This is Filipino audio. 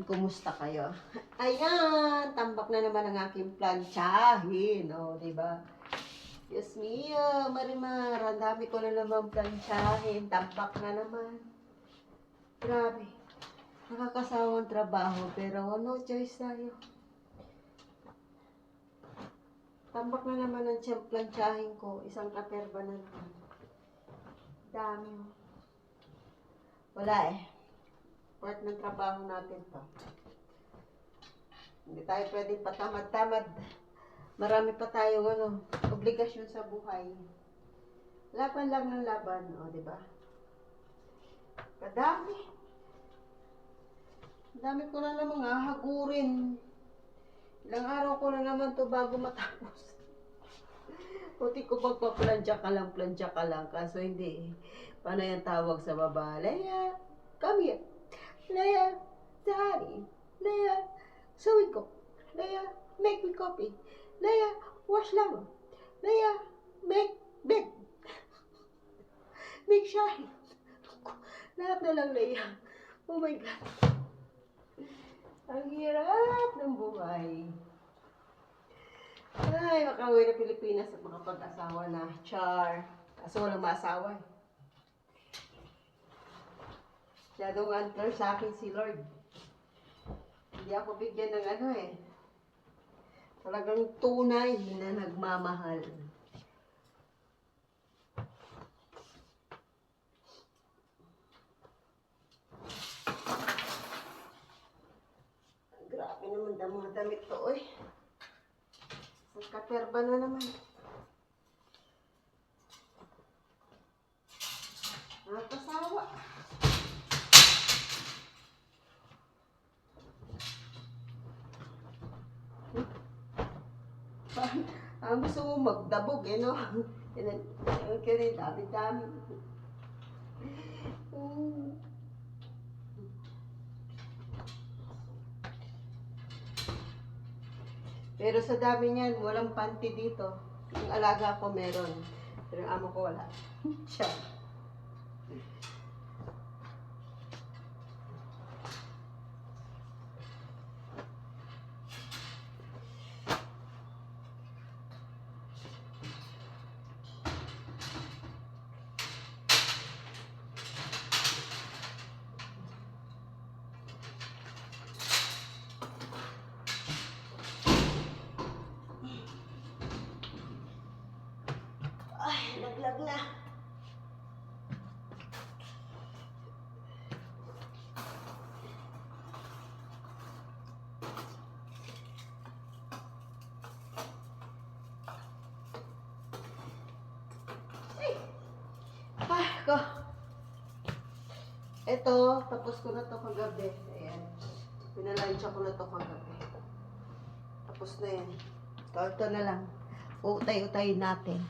kumusta kayo? Ayan, tambak na naman ang aking planchahin, o, diba? Diyos mio, Marimar, ang dami ko na naman planchahin, tambak na naman. Grabe, nakakasawang trabaho, pero no choice tayo. Tambak na naman ang planchahin ko, isang katerba na naman. Dami. Wala eh. Part ng trabaho natin to. Hindi tayo pwedeng patamad-tamad. Marami pa tayong obligasyon sa buhay. Laban lang ng laban, o, di ba? Kadami. Dami ko na namang hahagurin. Ilang araw ko na naman to bago matapos. Puti ko pagpaplansya ka lang. Kaso hindi. Paano yung tawag sa baba? Leia, come here. Leia, Daddy. Leia, sewing ko. Leia, make me coffee. Leia, wash lang. Leia, make bed. Make shahi. Lahat na lang, Leia. Oh my God. Ang hirap ng buhay. Ay, makauwi na Pilipinas at makapag-asawa na. Char. Kaso walang maasawa eh. Masyadong unfair sa akin si Lord. Hindi ako bigyan ng talagang tunay na nagmamahal. Grabe naman ang mga damit to, oy. Sa katerba na naman. Nakakasawa. Ang gusto mo magdabog, no? Kaya dami-dami. Pero sa dami niyan, walang panty dito. Yung alaga ko meron. Pero yung amo ko wala. Siya. Ay, laglag na. Ay, ko. Ito, tapos ko na to kagabi. Ayan. Pinalansya ko na to kagabi. Tapos na yan. Ito na lang. Utay-utay natin.